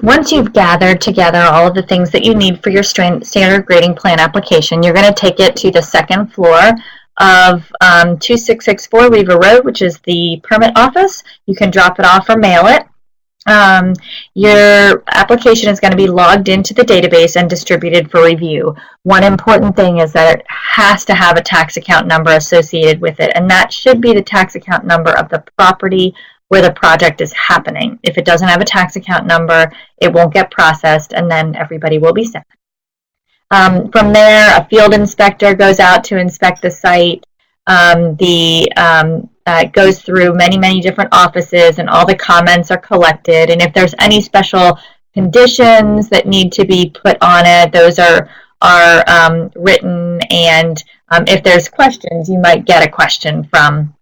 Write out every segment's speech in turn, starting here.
Once you've gathered together all of the things that you need for your standard grading plan application, you're going to take it to the second floor of 2664 Weaver Road, which is the permit office. You can drop it off or mail it. Your application is going to be logged into the database and distributed for review. One important thing is that it has to have a tax account number associated with it, and that should be the tax account number of the property where the project is happening. If it doesn't have a tax account number, it won't get processed, and then everybody will be set. From there, a field inspector goes out to inspect the site. It goes through many different offices, and all the comments are collected. And if there's any special conditions that need to be put on it, those are written. And if there's questions, you might get a question from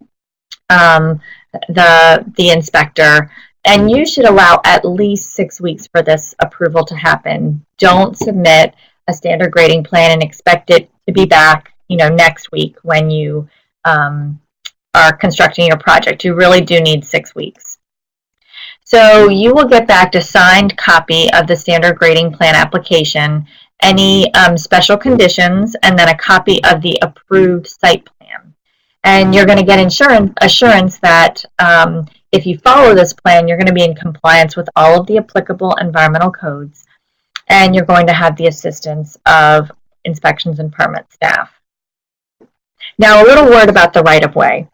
the inspector. And you should allow at least 6 weeks for this approval to happen. Don't submit a standard grading plan and expect it to be back, next week when you are constructing your project. You really do need 6 weeks. So you will get back a signed copy of the standard grading plan application, any special conditions, and then a copy of the approved site plan. And you're going to get assurance that if you follow this plan, you're going to be in compliance with all of the applicable environmental codes, and you're going to have the assistance of inspections and permit staff. Now, a little word about the right-of-way.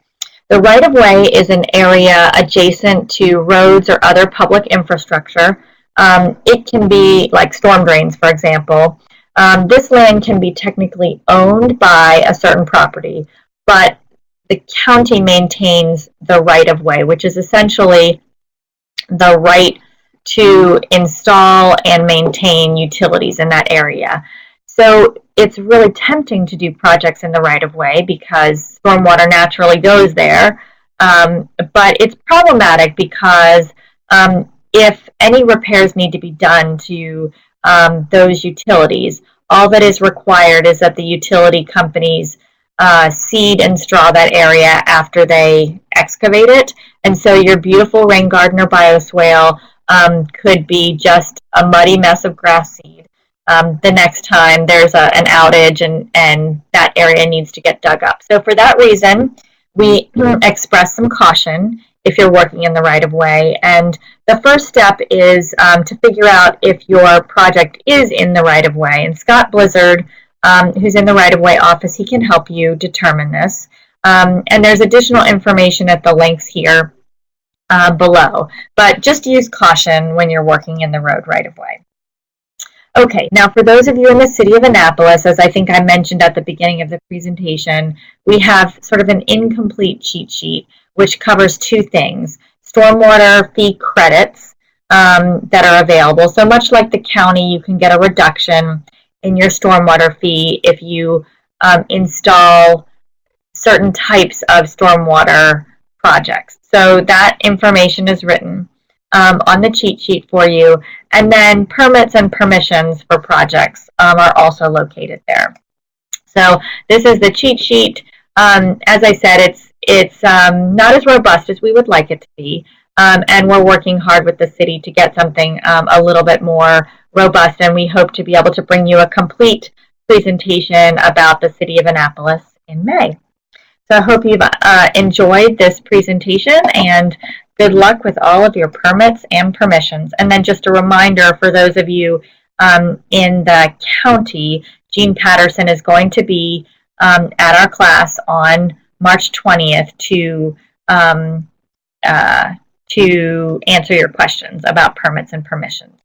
The right-of-way is an area adjacent to roads or other public infrastructure. It can be like storm drains, for example. This land can be technically owned by a certain property, but the county maintains the right-of-way, which is essentially the right to install and maintain utilities in that area. So it's really tempting to do projects in the right-of-way because stormwater naturally goes there, but it's problematic because if any repairs need to be done to those utilities, all that is required is that the utility companies seed and straw that area after they excavate it. And so your beautiful rain garden or bioswale could be just a muddy mess of grass seed. The next time there's an outage and that area needs to get dug up. So for that reason, we express some caution if you're working in the right-of-way. And the first step is to figure out if your project is in the right-of-way. And Scott Blizzard, who's in the right-of-way office, he can help you determine this. And there's additional information at the links here below. But just use caution when you're working in the road right-of-way. Okay, now for those of you in the city of Annapolis, as I think I mentioned at the beginning of the presentation, we have sort of an incomplete cheat sheet which covers two things: stormwater fee credits that are available. So much like the county, you can get a reduction in your stormwater fee if you install certain types of stormwater projects. So that information is written on the cheat sheet for you. And then permits and permissions for projects are also located there. So this is the cheat sheet. As I said, it's not as robust as we would like it to be. And we're working hard with the city to get something a little bit more robust. And we hope to be able to bring you a complete presentation about the city of Annapolis in May. So I hope you've enjoyed this presentation, and good luck with all of your permits and permissions. And then just a reminder for those of you in the county, Jean Patterson is going to be at our class on March 20th to answer your questions about permits and permissions.